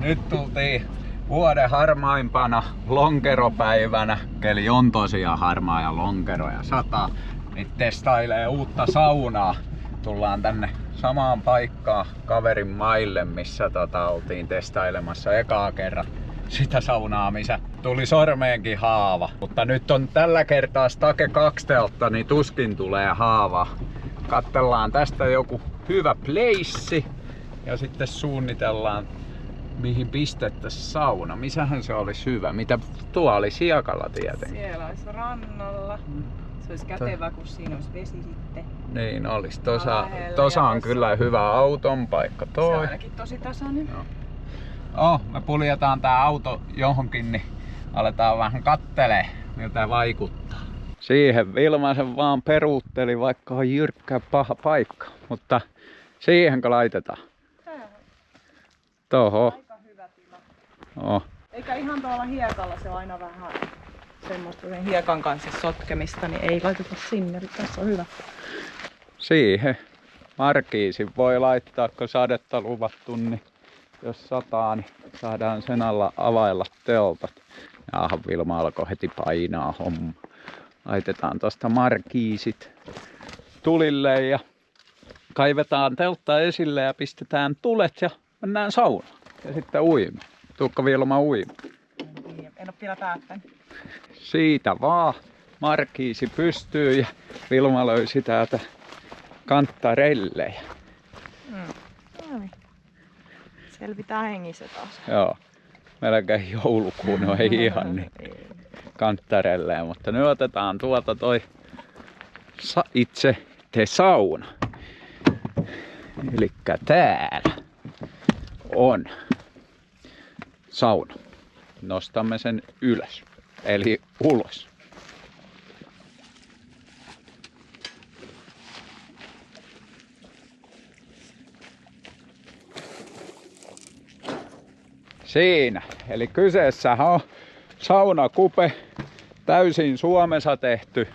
Nyt tultiin vuoden harmaimpana lonkeropäivänä. Keli on tosiaan harmaa ja lonkeroja sataa. Niin testailee uutta saunaa. Tullaan tänne samaan paikkaan kaverin maille, missä oltiin testailemassa ekaa kerran sitä saunaa, missä tuli sormeenkin haava. Mutta nyt on tällä kertaa Stake 2 teltta, niin tuskin tulee haava. Katsellaan tästä joku hyvä pleissi ja sitten suunnitellaan mihin pistettäisiin sauna. Missähän se olisi hyvä? Mitä tuo oli Siakalla tietenkin? Siellä olisi rannalla. Se olisi kätevä, kun siinä olisi vesi sitten. Niin olisi. Tosa on kyllä hyvä auton paikka toi. Se on ainakin tosi tasainen. Me puljetaan tää auto johonkin, niin aletaan vähän kattelee, miltä vaikuttaa. Siihen Vilmasen vaan peruutteli, vaikka on jyrkkä paha paikka. Mutta siihenkö laitetaan? Toho. Aika hyvä tila. Eikä ihan tuolla hiekalla, se on aina vähän semmoista sen hiekan kanssa sotkemista, niin ei laiteta sinne. Tässä on hyvä. Siihen markiisin voi laittaa, kun sadetta luvattu, niin jos sataa, niin saadaan sen alla availla teltat. Jaahan, Vilma alkoi heti painaa homma. Laitetaan tosta markiisit tulille ja kaivetaan teltta esille ja pistetään tulet ja mennään saunaan. Ja sitten uimme. Tuukka Vilma uimme. En ole vielä päättänyt. Siitä vaan. Markiisi pystyy ja Vilma löysi täältä kantarellejä. Selvitään hengissä taas. Joo. Melkein joulukuun on ei ihan niin kantarellejä, mutta nyt otetaan tuolta toi itse sauna. Elikkä täällä on sauna. Nostamme sen ylös, eli ulos. Siinä, eli kyseessä on saunakupe, täysin Suomessa tehty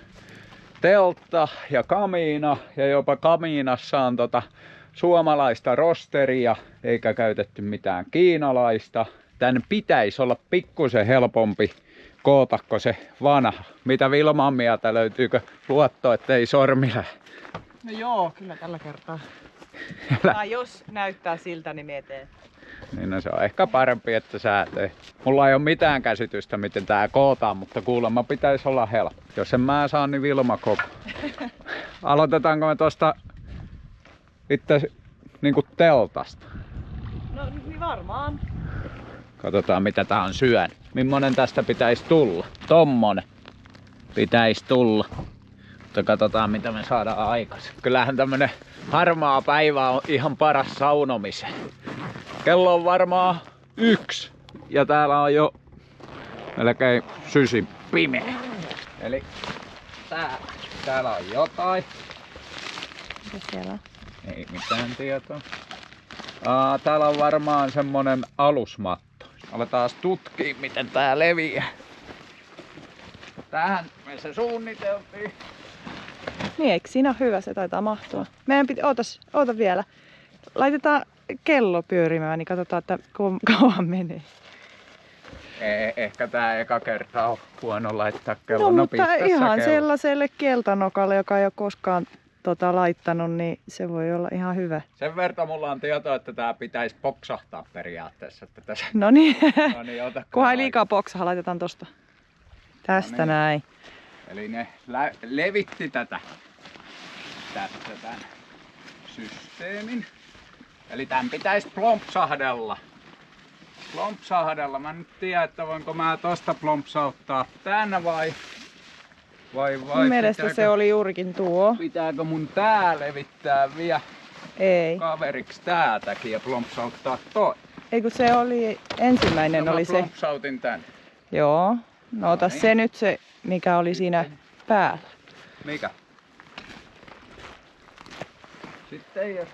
teltta ja kamiina, ja jopa kamiinassa on suomalaista rosteria, eikä käytetty mitään kiinalaista. Tän pitäisi olla pikkusen helpompi kootako se vanha. Mitä Vilman mieltä, löytyykö luotto, ettei sormi lähde? No joo, kyllä tällä kertaa. Tai jos näyttää siltä, niin mie teen. Niin no se on ehkä parempi, että sä teet. Mulla ei ole mitään käsitystä, miten tää kootaan, mutta kuulemma pitäisi olla helppo. Jos en mä saa, niin Vilma koko. Aloitetaanko me tosta itse niinku teltasta? No niin varmaan. Katsotaan mitä tää on syönyt. Millainen tästä pitäisi tulla? Tommonen pitäisi tulla. Mutta katsotaan mitä me saadaan aikaisin. Kyllähän tämmönen harmaa päivä on ihan paras saunomiseen. Kello on varmaan 1 ja täällä on jo melkein sysin pimeä. Eli täällä on jotain. Mitä siellä on? Ei mitään tietoa. Täällä on varmaan semmonen alusmatto. Aletaan tutkia miten tää leviää. Tähän me se suunniteltiin. Niin, eikö siinä ole hyvä? Se taitaa mahtua. Meidän piti, oota vielä. Laitetaan kello pyörimään, niin katsotaan, että kauan menee. Ehkä tää eka kerta on huono laittaa kello. No mutta ihan kello. Sellaiselle keltanokalle, joka ei ole koskaan laittanut, niin se voi olla ihan hyvä. Sen verran mulla on tietoa, että tää pitäisi poksahtaa periaatteessa. Että tässä... No niin, kunhan ei liikaa poksaha, laitetaan tosta. Tästä no niin. Näin. Eli ne levitti tästä tän systeemin. Eli tän pitäisi plompsahdella. Mä en nyt tiedä, että voinko mä tosta plompsauttaa tän vai Mun mielestä se oli juurikin tuo. Pitääkö mun tää levittää vielä Ei. kaveriksi täältäkin ja plompsauttaa toi? Ei kun se oli ensimmäinen no, oli se. Plompsautin tän. Joo. No ota se nyt se, mikä oli siinä päällä. Mikä? Sitten jos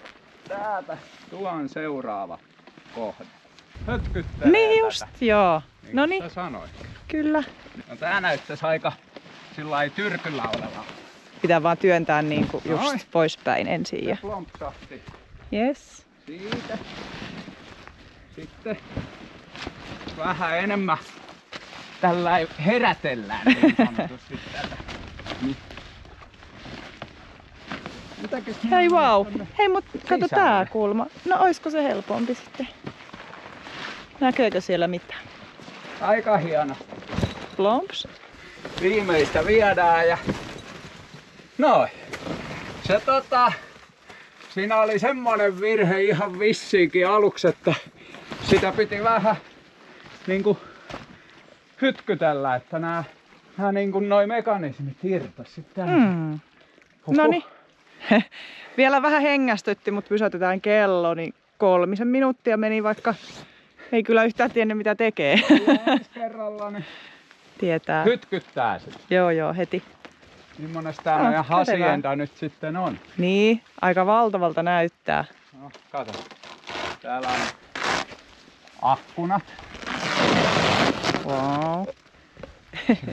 täältä tuon seuraava kohde. Hötkyttelee Niin just, tätä. joo. Niin Noniin. sä sanoit. Kyllä. No tää näyttäisi aika sillai tyrkyllä olevan. Pitää vaan työntää niinku just Noin. poispäin ensin. Se plompsahti. Yes. Siitä. Sitten vähän enemmän tällä herätellään niin sanotusti tätä. Niin. Hei vau. Hei mut kato sisälle? tää kulma. No oisko se helpompi sitten? Näkyykö siellä mitään? Aika hieno. Plomps. Viimeistä viedään ja... Noin. Se siinä oli semmonen virhe ihan vissiinkin aluksi, että sitä piti vähän niinku hytkytellä, että nää niinku noi mekanismit irtos sitten. Noniin. Vielä vähän hengästytti, mutta pysäytetään kello, niin 3 minuuttia meni, vaikka ei kyllä yhtään tiennyt mitä tekee. Ensi kerralla niin Tietää. hytkyttää sitä. Joo, heti. Mimmones tää meidän hasienta nyt sitten on? Niin, aika valtavalta näyttää. No, kato. Täällä on akkunat. Wow.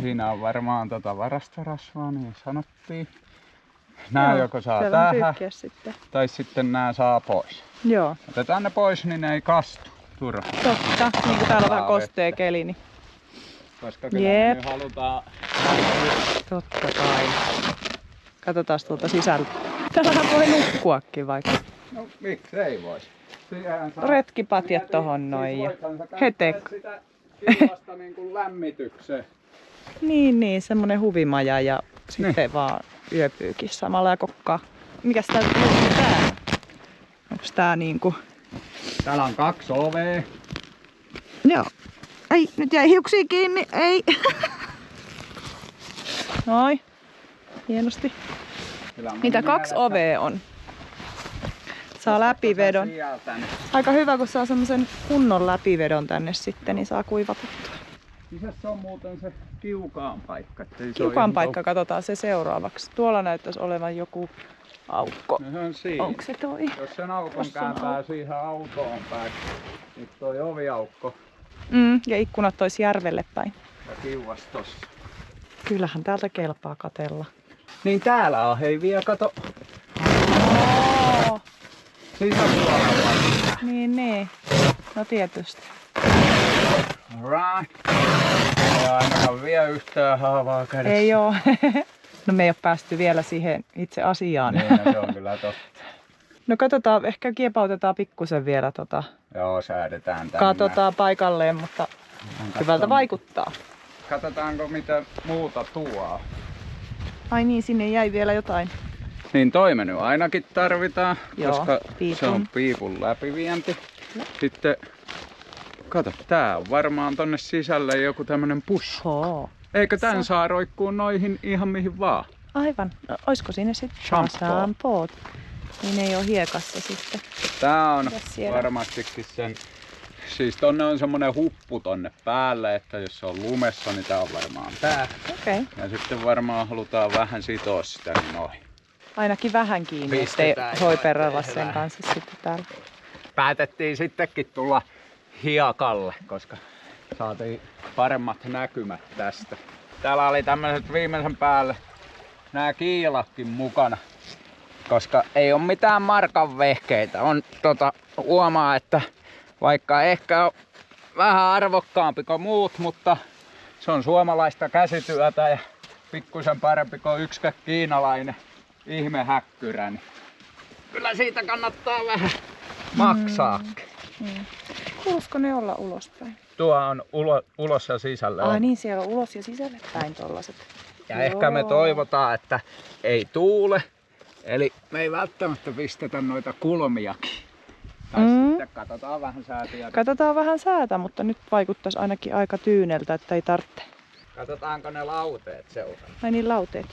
Siinä on varmaan varastorasvaa, niin sanottiin. Nää joko saa siellä on tähän, pyyhkiä sitten. tai sitten nää saa pois. Joo, Otetaan ne pois, niin ne ei kastu turhaan. totta. Niin kuin täällä on vähän kostea keli, niin Koska kyllä me Jep. nyt halutaan... totta kai. Katsotaan tuolta sisältä. Täällähän voi nukkuakin vaikka. No miksei vois? Retkipatjat tohon noin ja hetek. Sitä illasta niin kuin lämmitykseen. Niin, semmonen huvimaja ja sitten vaan yöpyykin samalla ja kokkaa. Mikäs tää on tää? Onks tää niinku... Täällä on 2 ovea. Joo. Ei, nyt jäi hiuksia kiinni, ei. Noin. Hienosti. Mitä 2 ovea on? Saa läpivedon. Aika hyvä, kun saa semmosen kunnon läpivedon tänne sitten, niin saa kuivatettua. Sisässä on muuten se kiukaan paikka. Kiukaan paikka, katsotaan se seuraavaksi. Tuolla näyttäisi olevan joku aukko. No se on siinä. Onko se toi? Jos sen aukon kääntää siihen autoon päin, niin toi oviaukko Ja ikkunat tois järvelle päin. ja kiuas tossa. Kyllähän täältä kelpaa katella. Niin täällä on, hei vielä kato Oh, sisäpuolella. niin. No tietysti. Alright. Ei ainakaan vielä yhtään haavaa kädessä. Ei oo. No me ei oo päästy vielä siihen itse asiaan. Niin, no, se on kyllä totta. No katsotaan, ehkä kiepautetaan pikkusen vielä Joo, säädetään tänne. katsotaan paikalleen, mutta hyvältä vaikuttaa. Katsotaanko mitä muuta tuo. Ai niin, sinne jäi vielä jotain. Niin toi menu ainakin tarvitaan, Joo, koska piipun. se on piipun läpivienti. Sitten, kato, tää on varmaan tonne sisälle joku tämmönen pussu. Hoo. Eikö tän saa roikkuu noihin ihan mihin vaan? Aivan. No, oisko siinä sitten Shampoo. shampoot? Niin ei oo hiekassa sitten. Tää on Mitäs siellä? varmastikin sen... Siis tonne on semmonen huppu tonne päälle, että jos se on lumessa, niin tää on varmaan tää. Okei. Ja sitten varmaan halutaan vähän sitoa sitä niin noin. Ainakin vähän kiinni, ettei Pistetään hoiperella ja sen kanssa sitten täällä. Päätettiin sittenkin tulla hiekalle, koska saatiin paremmat näkymät tästä. Täällä oli tämmöiset viimeisen päälle nämä kiilatkin mukana, koska ei ole mitään markan vehkeitä. On huomaa, että vaikka ehkä on vähän arvokkaampi kuin muut, mutta se on suomalaista käsityötä ja pikkusen parempi kuin yksikään kiinalainen ihmehäkkyrä. Niin kyllä siitä kannattaa vähän maksaakin. Kuuluisiko ne olla ulospäin? Tuo on ulos ja sisälle. Ai niin, siellä on ulos ja sisälle päin tollaset. Ja ehkä me toivotaan, että ei tuule. Eli me ei välttämättä pistetä noita kulmiakin. Tai sitten katsotaan vähän säätiä. Katsotaan vähän säätä, mutta nyt vaikuttaisi ainakin aika tyyneltä, että ei tarvitse. Katsotaanko ne lauteet seuraan. Ai niin, lauteet.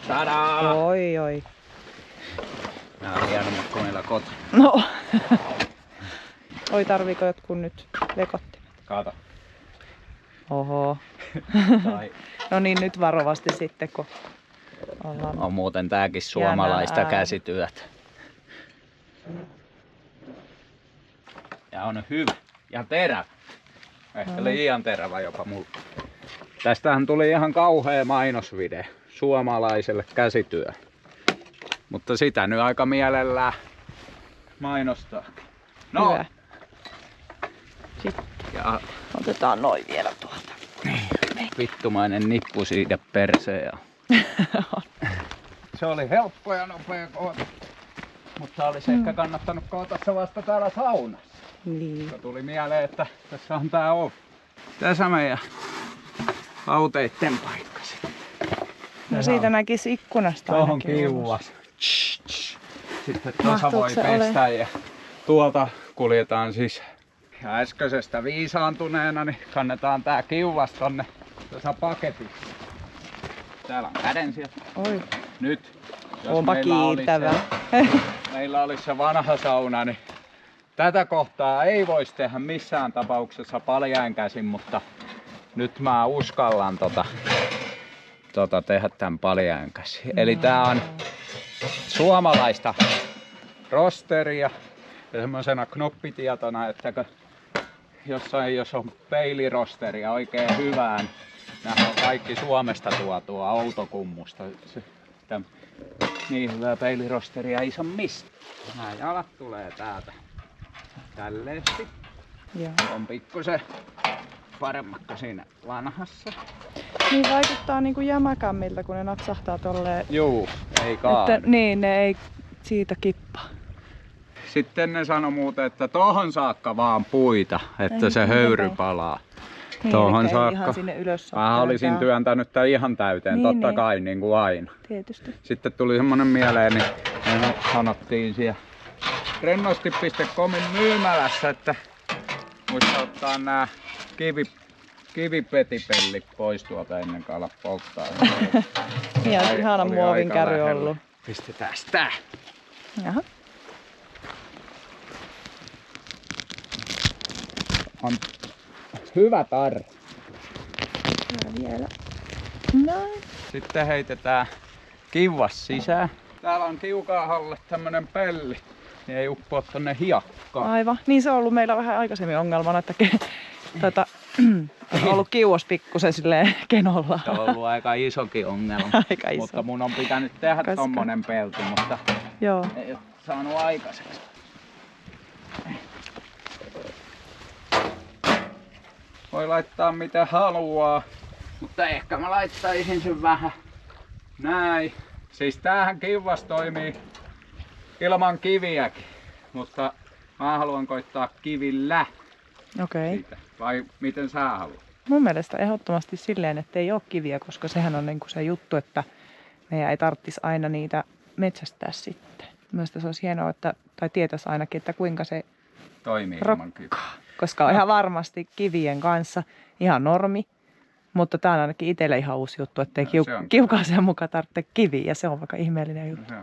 Tadaa! Oi. Nää on hienommat kuin meillä kotona. No. Oi, tarviiko jotkut nyt lekottimet? Kato. Oho. Tai No niin, nyt varovasti sitten, kun ollaan... on muuten tääkin suomalaista ääni. käsityötä. Ja on hyvä. Ja terävä. Ehkä liian terävä jopa mulla. Tästähän tuli ihan kauhea mainosvideo suomalaiselle käsityölle. Mutta sitä nyt aika mielellään mainostaa. No, Hyvä. Ja otetaan noin vielä tuolta. vittumainen nippu siitä perseen. Se oli helppo ja nopea koota. Mutta olisi ehkä kannattanut koota se vasta täällä saunassa. Niin. Se tuli mieleen, että tässä on tää ovi. Tässä meidän lauteitten paikka. No siitä näkisi ikkunasta Tuohon ainakin kiuas. Sitten tuossa voi Mahtuuko se pestä ja tuolta kuljetaan siis äskeisestä viisaantuneena, niin kannetaan tää kiuas tonne tuossa paketissa. Täällä on kädensiä. Oi. Nyt, jos Onpa kiitävä. Meillä olisi se vanha sauna, niin tätä kohtaa ei voisi tehdä missään tapauksessa paljain käsin, mutta nyt mä uskallan tehdä tämän paljain käsin. Eli tää on suomalaista rosteria ja semmosena knoppitietona, että jos on peilirosteria oikein hyvään, nämä on kaikki Suomesta tuotua Outokummusta. Niin hyvää peilirosteria ei saa mistä. Nämä jalat tulee täältä tälleesti. Joo. On pikkusen paremmakka siinä vanhassa. Niin vaikuttaa niinku jämäkämmiltä, kun ne napsahtaa tolleen. Juu, ei kaadu. Että, niin, ne ei siitä kippaa. Sitten ne sanoi muuten, että tohon saakka vaan puita, että Ei se höyry palaa. Niin, Tohon ei saakka. ihan sinne ylös Mä olisin työntänyt tän ihan täyteen, Niin, totta niin. kai, niin kuin aina. Tietysti. Sitten tuli semmonen mieleen, niin me sanottiin siellä rennosti.comin myymälässä, että muista ottaa nää kivipetipellit pois tuolta ennen kuin ala polttaa. Ihan ihana Oli muovin aika käry lähellä. ollut. Pistetään sitä. Jaha. On hyvä tarra. Ja vielä. Noin. Sitten heitetään kiuas sisään. Täällä on kiukaahalle tämmönen pelli, niin ei uppoa tonne hiekkaan. Aivan. Niin se on ollut meillä vähän aikaisemmin ongelmana, että on ollut kiuas pikkusen silleen kenolla. Se on ollut aika isokin ongelma. Aika iso. Mutta mun on pitänyt tehdä Koska? tommonen pelti, mutta Joo. ei oo saanut aikaiseksi. Voi laittaa mitä haluaa, mutta ehkä mä laittaisin sen vähän näin. Siis tämähän kiuas toimii ilman kiviäkin, mutta mä haluan koittaa kivillä Okei. siitä. Vai miten sä haluat? Mun mielestä ehdottomasti silleen, että ei ole kiviä, koska sehän on niinku se juttu, että meidän ei tarvitsisi aina niitä metsästää sitten. Mielestäni se olisi hienoa, että, tai tietäisi ainakin, että kuinka se Toimii ilman kiviä. koska on ihan varmasti kivien kanssa ihan normi. Mutta tää on ainakin itselle ihan uusi juttu, ettei No, se on kiukaaseen mukaan tarvitse kiviä, ja se on vaikka ihmeellinen juttu.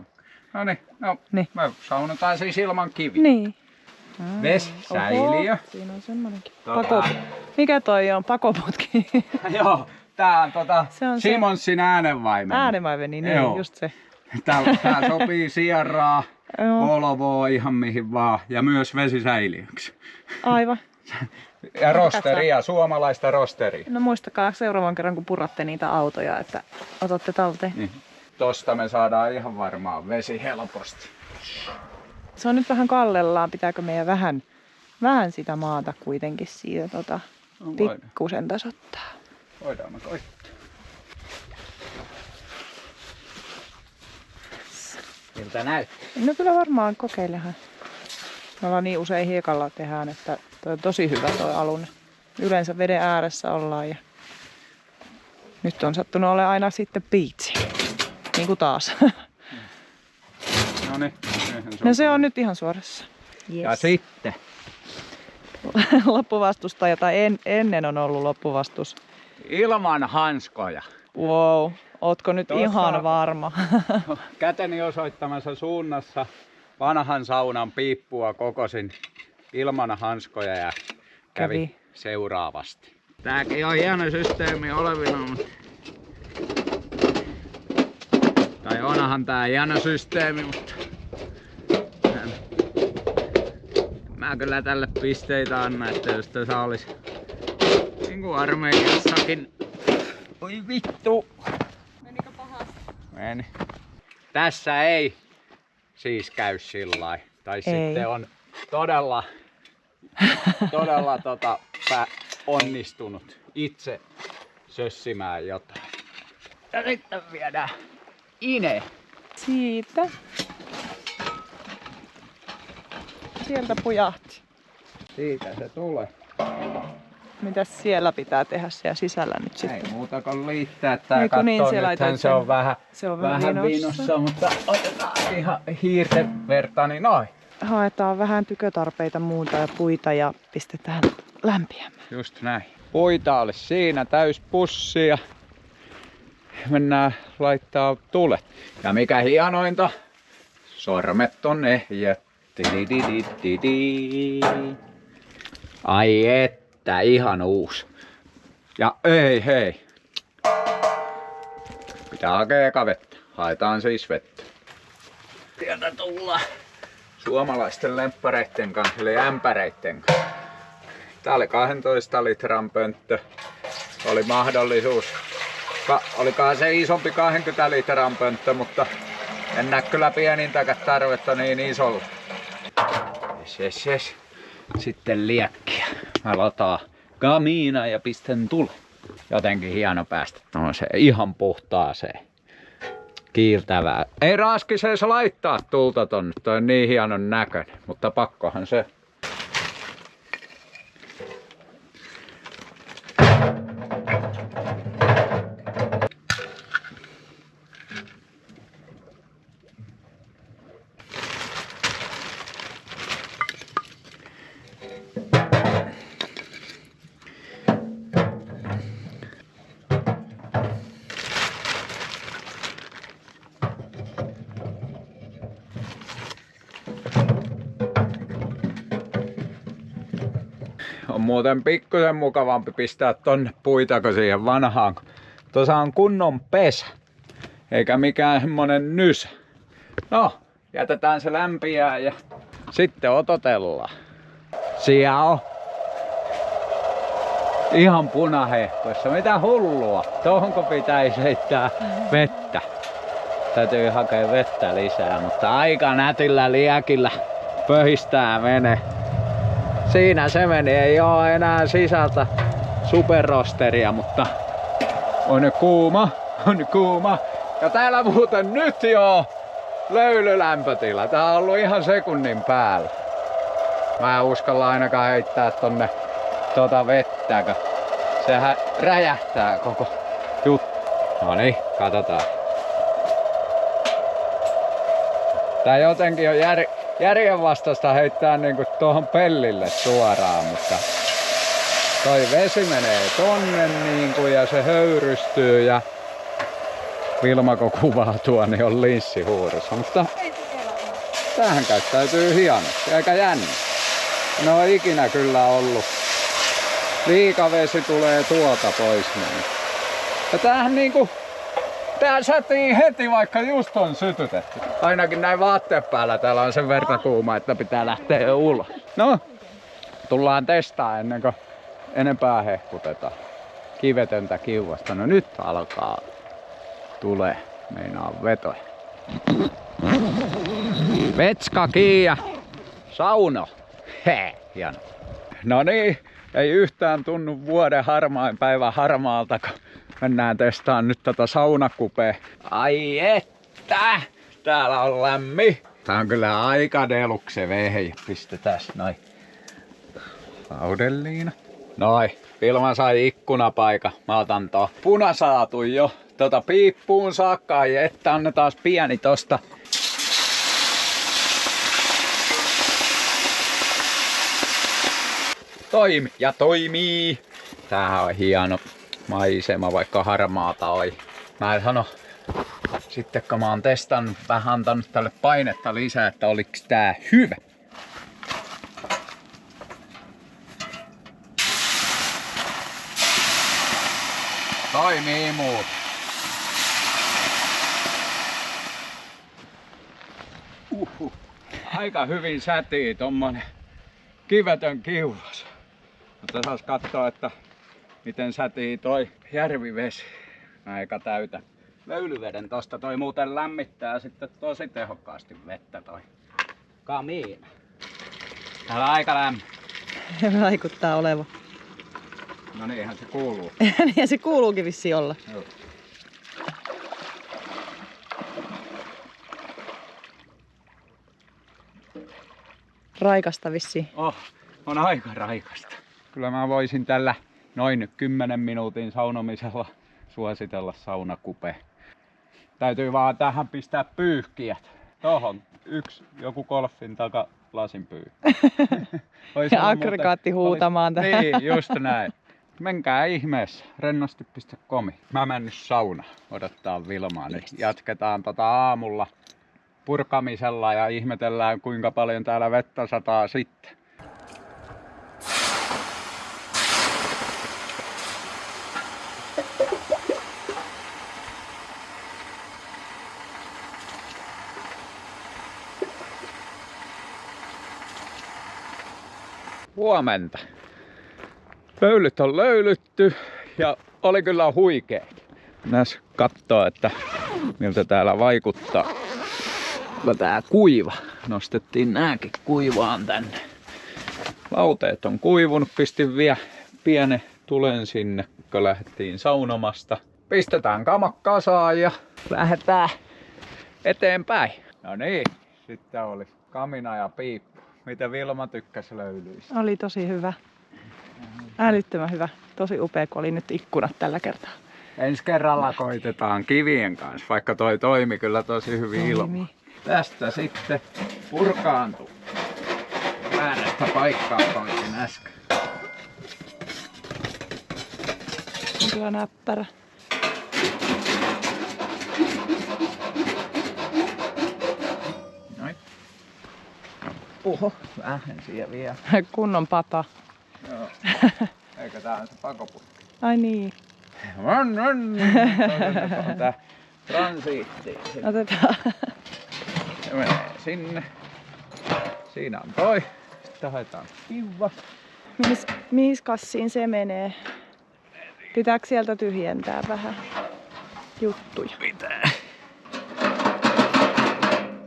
No niin, Niin. me saunotaan siis ilman kiviä. Niin. Vesisäiliö. Oho, siinä on semmonenkin. Tota- Mikä toi on? Pakoputki. Joo, tää on Se on se- Simonsin äänenvaimen. Äänenvaiveni, niin Joo. just se. Tää sopii sierraa, Joo. Volvoa ihan mihin vaan ja myös vesisäiliöksi. Aivan. Ja rosteria, suomalaista rosteria. No muistakaa seuraavan kerran, kun puratte niitä autoja, että otatte talteen. Niin. Tosta me saadaan ihan varmaan vesi helposti. Se on nyt vähän kallellaan. Pitääkö meidän vähän sitä maata kuitenkin siitä No, voidaan. pikkusen tasoittaa? Voidaan me koittaa. Miltä näyttää? No kyllä varmaan kokeilehan. Me ollaan niin usein hiekalla tehdään, että toi on tosi hyvä toi alune. Yleensä veden ääressä ollaan ja nyt on sattunut olla aina sitten biitsi. Niin kuin taas. No niin. No se on nyt ihan suorassa. Yes. Ja sitten Loppuvastustaja tai ennen on ollut loppuvastus. ilman hanskoja. Wow, ootko nyt Tossa- ihan varma? Käteni osoittamassa suunnassa vanhan saunan piippua kokosin ilman hanskoja ja kävi seuraavasti. Tääkin on hieno systeemi olevina, mutta... Tai onhan tää hieno systeemi, mutta... Mä kyllä tälle pisteitä anna, että jos tässä olisi niinku armeijassakin. Oi vittu! Menikö pahasti? Meni. Tässä ei siis käy sillai. Tai Ei. sitten on todella onnistunut itse sössimään jotain. Ja sitten viedään Ine. Siitä. Sieltä pujahti. Siitä se tulee. Mitäs siellä pitää tehdä siellä sisällä nyt sitten? Ei muuta kuin liittää tää Niin, kattoon. niin, Nythän se on vähän vinossa, mutta otetaan ihan hiirten verta, niin noin. Haetaan vähän tykötarpeita muuta ja puita ja pistetään lämpiämään. Just näin. Puita olisi siinä täys pussi ja mennään laittaa tulet. Ja mikä hienointa, sormet on ehjät. Ai että, ihan uusi. Ja ei hei. Pitää hakea eka vettä. Haetaan siis vettä. Sieltä tullaan suomalaisten lemppareitten kanssa, eli ämpäreitten kanssa. Tää oli 12 litran pönttö. Oli mahdollisuus. Olikohan se isompi 20 litran pönttö, mutta en näe kyllä pienintäkään tarvetta niin isolla. Yes. Sitten liekkiä. Mä lataan kamiina ja pistän tule. Jotenkin hieno päästä. No se ihan puhtaaseen. Kiiltävää. Ei raskisees laittaa tulta tonne. Toi on niin hienon näköinen. Mutta pakkohan se. On muuten pikkusen mukavampi pistää tonne puita kuin siihen vanhaan. Tuossa on kunnon pesä, eikä mikään semmonen nysä. No, jätetään se lämpiää ja sitten ototellaan. Siellä on ihan punahehkoissa. Mitä hullua? Tohonko pitäisi heittää vettä? Täytyy hakea vettä lisää, mutta aika nätillä liekillä pöhistää vene. Siinä se meni, ei oo enää sisältä superrosteria, mutta on kuuma. Ja täällä muuten nyt jo löylylämpötila. Tää on ollut ihan sekunnin päällä. Mä en uskalla ainakaan heittää tonne vettä, kun sehän räjähtää koko juttu. No niin, katsotaan. Tää jotenkin on järjenvastaista heittää niinku tuohon pellille suoraan, mutta toi vesi menee tonne niinku ja se höyrystyy ja Vilma kun kuvaa tuo, niin on linssi huurussa, mutta tämähän käyttäytyy hienosti, aika jännä. Ne on ikinä kyllä ollut. Liikavesi tulee tuolta pois niin. Ja tämähän niinku tää sätii heti, vaikka just on sytytetty. Ainakin näin vaatteet päällä täällä on sen verran kuuma, että pitää lähteä ulos. No, tullaan testaa ennen kuin enempää hehkutetaan. Kivetöntä kiuasta. No nyt alkaa. Tulee. Meinaa vetoja. Vetska kiia. Sauno. Hee, hieno. No niin, ei yhtään tunnu vuoden harmain päivän harmaalta, kun mennään testaan nyt tätä saunakupea. Ai että! Täällä on lämmin. Tää on kyllä aika deluxe vehje. Pistetään noin. Laudelliina. Noin. Vilma sai ikkunapaikan. Mä otan tuon punasaatu jo. Piippuun saakka. Ai että annetaan pieni tosta. Toimi ja toimii. Täähän on hieno maisema, vaikka harmaata oi. Mä en sano, sitten kun mä oon testannut, vähän antanut tälle painetta lisää, että oliks tää hyvä. Toimii muut. Aika hyvin sätii tommonen kivetön kiuas. Mutta saas katsoa, että miten sätii toi järvivesi. Aika täytä löylyveden tosta. Toi muuten lämmittää sitten tosi tehokkaasti vettä toi kamiina. Täällä on aika lämmin. Vaikuttaa olevan. No niinhän se kuuluu. Niin se kuuluukin vissiin olla. Joo. Raikasta vissiin. On aika raikasta. Kyllä mä voisin tällä noin 10 minuutin saunomisella suositella saunakupe. Täytyy vaan tähän pistää pyyhkijät. Tohon joku golfin takalasin pyyhki. Ja aggregaatti huutamaan tähän. Niin, just näin. Menkää ihmeessä, rennosti.com. Mä menen nyt sauna odottaa Vilmaa. Nyt jatketaan aamulla purkamisella ja ihmetellään kuinka paljon täällä vettä sataa sitten. Huomenta. Löylyt on löylytty ja oli kyllä huikea. Näs kattoo, että miltä täällä vaikuttaa. Tää kuiva. Nostettiin nääkin kuivaan tänne. Lauteet on kuivunut. Pistin vielä pienen tulen sinne, kun lähdettiin saunomasta. Pistetään kamat kasaan ja lähdetään eteenpäin. No niin, sitten oli kamina ja piippu. Mitä Vilma tykkäsi löylyistä? Oli tosi hyvä. Älyttömän hyvä. Tosi upea, kun oli nyt ikkunat tällä kertaa. Ensi kerralla koitetaan kivien kanssa, vaikka toi toimi kyllä tosi hyvin ilman. Tästä sitten purkaantuu. Väärästä paikkaa koitin äsken. On kyllä näppärä. Noin. Puho, vähän siihen vielä. Kunnon pata. Joo. Eikö tää on se pakoputki? Ai niin. On tää transiitti. Otetaan. Se menee sinne. Siinä on toi. Sitten haetaan kiva. Mihin kassiin se menee? Pitääkö sieltä tyhjentää vähän juttuja? Pitää.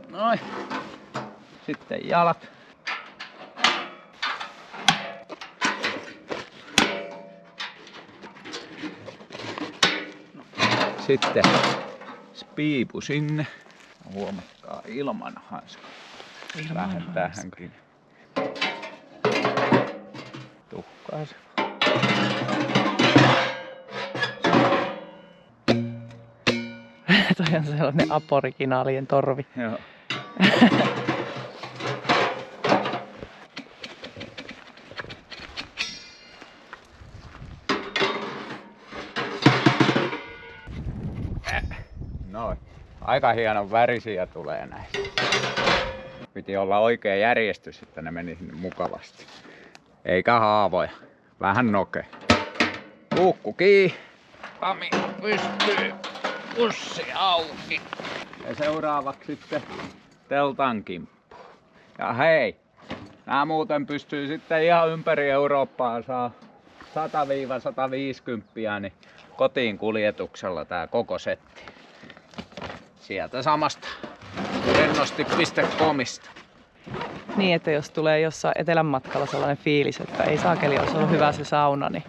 Noin. Sitten jalat. Sitten piipu sinne. Huomatkaa ilman hanskaa. Vähentäähänkin. Tuhkaa se. Toi on sellainen aboriginaalien torvi. Joo. Noin. Aika hienon värisiä tulee näistä. Piti olla oikea järjestys, että ne meni sinne mukavasti. Eikä haavoja. Vähän noke. Luukku kiinni. Kami pystyy. Pussi auki. Ja seuraavaksi sitten teltan kimppu. Ja hei, nää muuten pystyy sitten ihan ympäri Eurooppaa saa 100-150 niin kotiin kuljetuksella tää koko setti. Sieltä samasta rennosti.comista. Niin, että jos tulee jossain etelän matkalla sellainen fiilis, että ei saakeli, olisi ollut hyvä se sauna, niin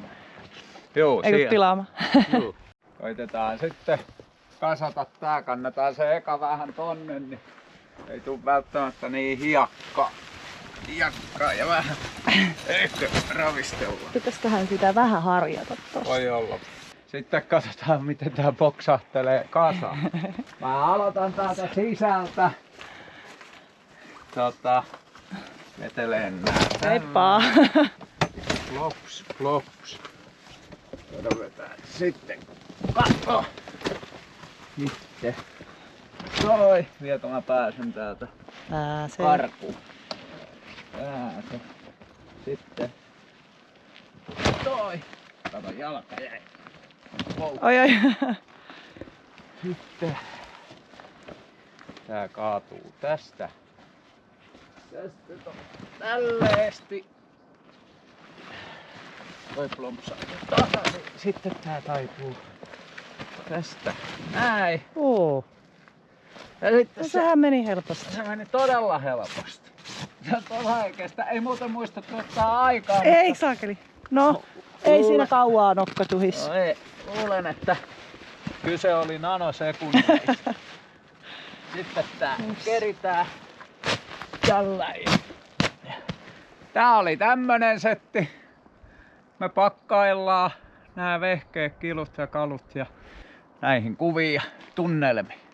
Joo, eikö tilaama? Joo. Koitetaan sitten kasata tää, kannetaan se eka vähän tonne, niin ei tule välttämättä niin hiakkaa ja vähän ehkä ravistella. Pitäisiköhän sitä vähän harjata tossa. Voi olla. Sitten katsotaan miten tää poksahtelee kasaan. Mä aloitan täältä sisältä. Veteleen nää. Heippa! Plops. Vedetään sitten katto. Sitten. Toi. Vieläkö mä pääsen täältä karkuun? Pääse. Sitten. Toi. Kato, jalka jäi. Oi. Sitten. Tää kaatuu tästä. Tälleesti. Toi plompsaa. Sitten tää taipuu tästä. Näin. Oo. Ja sitten No, sehän meni helposti. se meni todella helposti. Se on oikeastaan. Ei muuten muista ottaa aikaa. Ei saakeli. No, Ei siinä kauaa nokka tuhis. No ei, luulen, että kyse oli nanosekunneista. Sitten tää keritään tällainen. Tää oli tämmönen setti. Me pakkaillaan nää vehkeet, kilut ja kalut ja näihin kuviin ja tunnelmiin.